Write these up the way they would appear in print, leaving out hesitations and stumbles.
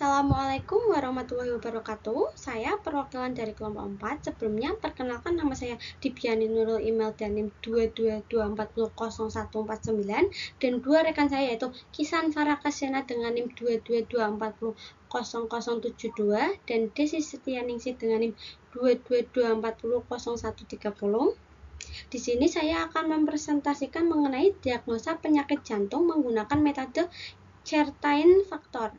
Assalamualaikum warahmatullahi wabarakatuh. Saya perwakilan dari kelompok 4. Sebelumnya, perkenalkan nama saya Dibiani Nurul, email dan NIM 222400149, dan dua rekan saya yaitu Kisan Farah Kasyana dengan NIM 222400072 dan Desi Setianingsih dengan NIM 222400130. Di sini saya akan mempresentasikan mengenai diagnosa penyakit jantung menggunakan metode Certain Factor.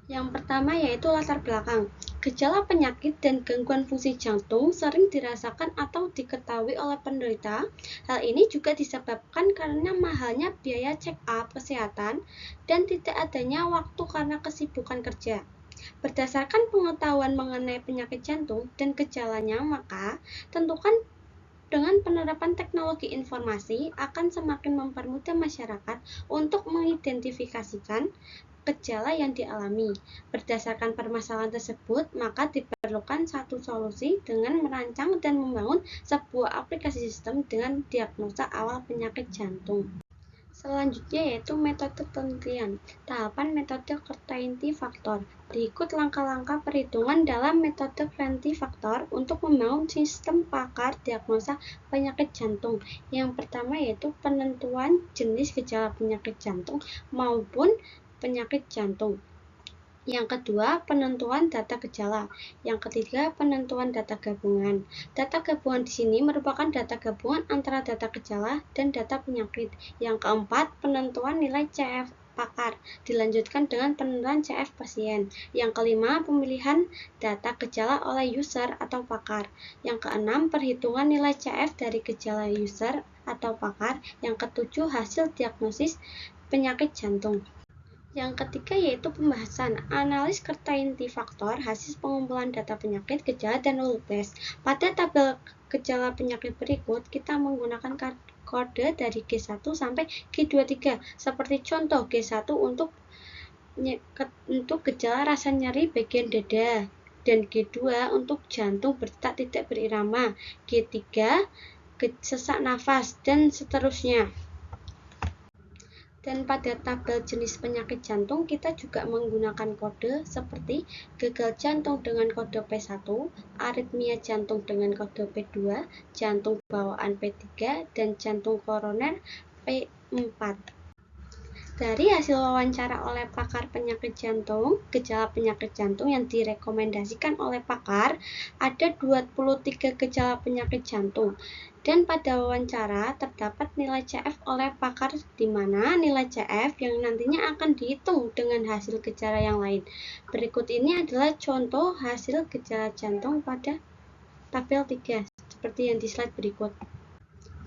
Yang pertama yaitu latar belakang. Gejala penyakit dan gangguan fungsi jantung sering dirasakan atau diketahui oleh penderita. Hal ini juga disebabkan karena mahalnya biaya check-up kesehatan dan tidak adanya waktu karena kesibukan kerja. Berdasarkan pengetahuan mengenai penyakit jantung dan gejalanya, maka tentukan dengan penerapan teknologi informasi akan semakin mempermudah masyarakat untuk mengidentifikasikan gejala yang dialami. Berdasarkan permasalahan tersebut, maka diperlukan satu solusi dengan merancang dan membangun sebuah aplikasi sistem dengan diagnosa awal penyakit jantung. Selanjutnya yaitu metode penelitian. Tahapan metode Certain Factor. Berikut langkah-langkah perhitungan dalam metode Certain Factor untuk membangun sistem pakar diagnosa penyakit jantung. Yang pertama yaitu penentuan jenis gejala penyakit jantung maupun penyakit jantung. Yang kedua, penentuan data gejala. Yang ketiga, penentuan data gabungan. Data gabungan di sini merupakan data gabungan antara data gejala dan data penyakit. Yang keempat, penentuan nilai CF pakar. Dilanjutkan dengan penentuan CF pasien. Yang kelima, pemilihan data gejala oleh user atau pakar. Yang keenam, perhitungan nilai CF dari gejala user atau pakar. Yang ketujuh, hasil diagnosis penyakit jantung. Yang ketiga yaitu pembahasan analis Certain Factor, hasil pengumpulan data penyakit, gejala, dan rule test. Pada tabel gejala penyakit berikut, kita menggunakan kode dari G1 sampai G23. Seperti contoh, G1 untuk gejala rasa nyeri bagian dada, dan G2 untuk jantung berdetak tidak berirama, G3 sesak nafas, dan seterusnya. Dan pada tabel jenis penyakit jantung kita juga menggunakan kode seperti gagal jantung dengan kode P1, aritmia jantung dengan kode P2, jantung bawaan P3, dan jantung koroner P4. Dari hasil wawancara oleh pakar penyakit jantung, gejala penyakit jantung yang direkomendasikan oleh pakar ada 23 gejala penyakit jantung. Dan pada wawancara terdapat nilai CF oleh pakar di mana nilai CF yang nantinya akan dihitung dengan hasil gejala yang lain. Berikut ini adalah contoh hasil gejala jantung pada tabel 3 seperti yang di slide berikut.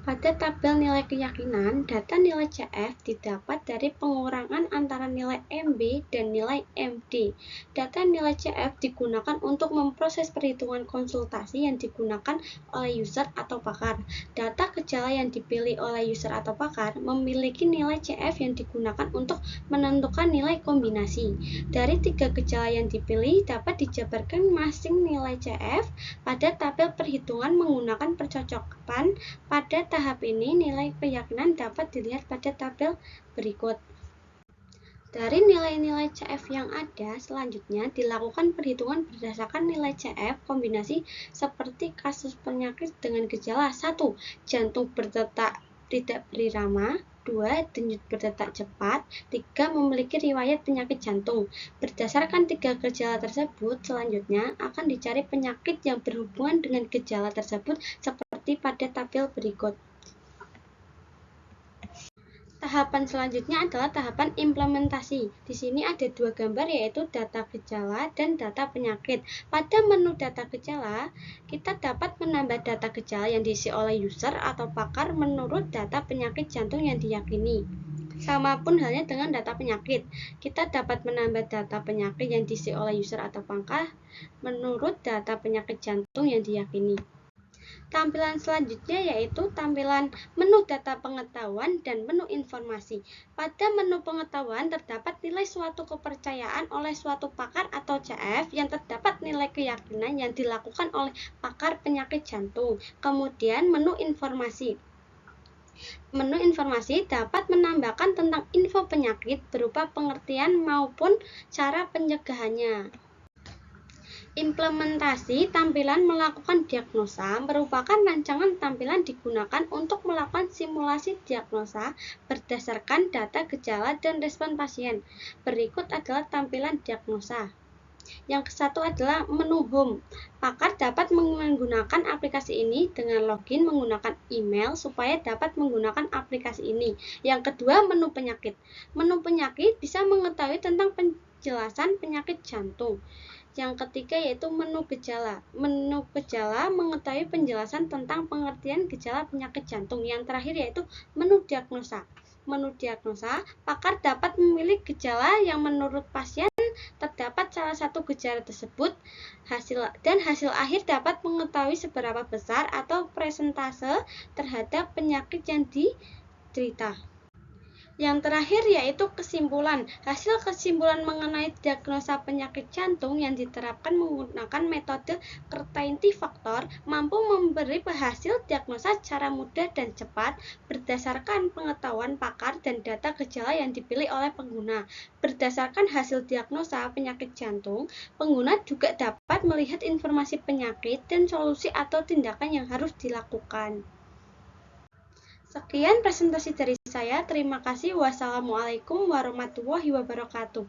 Pada tabel nilai keyakinan, data nilai CF didapat dari pengurangan antara nilai MB dan nilai MD. Data nilai CF digunakan untuk memproses perhitungan konsultasi yang digunakan oleh user atau pakar. Data gejala yang dipilih oleh user atau pakar memiliki nilai CF yang digunakan untuk menentukan nilai kombinasi. Dari 3 gejala yang dipilih dapat dijabarkan masing nilai CF pada tabel perhitungan menggunakan percocokan. Pada tahap ini, nilai keyakinan dapat dilihat pada tabel berikut. Dari nilai-nilai CF yang ada, selanjutnya dilakukan perhitungan berdasarkan nilai CF kombinasi seperti kasus penyakit dengan gejala 1. Jantung berdetak tidak berirama, 2. Denyut berdetak cepat, 3. Memiliki riwayat penyakit jantung. Berdasarkan 3 gejala tersebut, selanjutnya akan dicari penyakit yang berhubungan dengan gejala tersebut seperti pada tabel berikut. Tahapan selanjutnya adalah tahapan implementasi. Di sini ada 2 gambar yaitu data gejala dan data penyakit. Pada menu data gejala, kita dapat menambah data gejala yang diisi oleh user atau pakar menurut data penyakit jantung yang diyakini. Sama pun halnya dengan data penyakit. Kita dapat menambah data penyakit yang diisi oleh user atau pakar menurut data penyakit jantung yang diyakini. Tampilan selanjutnya yaitu tampilan menu data pengetahuan dan menu informasi. Pada menu pengetahuan terdapat nilai suatu kepercayaan oleh suatu pakar atau CF yang terdapat nilai keyakinan yang dilakukan oleh pakar penyakit jantung. Kemudian menu informasi. Menu informasi dapat menambahkan tentang info penyakit berupa pengertian maupun cara pencegahannya. Implementasi tampilan melakukan diagnosa merupakan rancangan tampilan digunakan untuk melakukan simulasi diagnosa berdasarkan data gejala dan respon pasien. Berikut adalah tampilan diagnosa. Yang satu adalah menu home. Pakar dapat menggunakan aplikasi ini dengan login menggunakan email supaya dapat menggunakan aplikasi ini. Yang kedua, menu penyakit. Menu penyakit bisa mengetahui tentang penjelasan penyakit jantung. Yang ketiga yaitu menu gejala. Menu gejala mengetahui penjelasan tentang pengertian gejala penyakit jantung. Yang terakhir yaitu menu diagnosa. Menu diagnosa, pakar dapat memilih gejala yang menurut pasien terdapat salah satu gejala tersebut, hasil akhir dapat mengetahui seberapa besar atau persentase terhadap penyakit yang diderita. Yang terakhir yaitu kesimpulan. Hasil kesimpulan mengenai diagnosa penyakit jantung yang diterapkan menggunakan metode certainty factor mampu memberi hasil diagnosa secara mudah dan cepat berdasarkan pengetahuan pakar dan data gejala yang dipilih oleh pengguna. Berdasarkan hasil diagnosa penyakit jantung, pengguna juga dapat melihat informasi penyakit dan solusi atau tindakan yang harus dilakukan. Sekian presentasi dari saya. Terima kasih. Wassalamualaikum warahmatullahi wabarakatuh.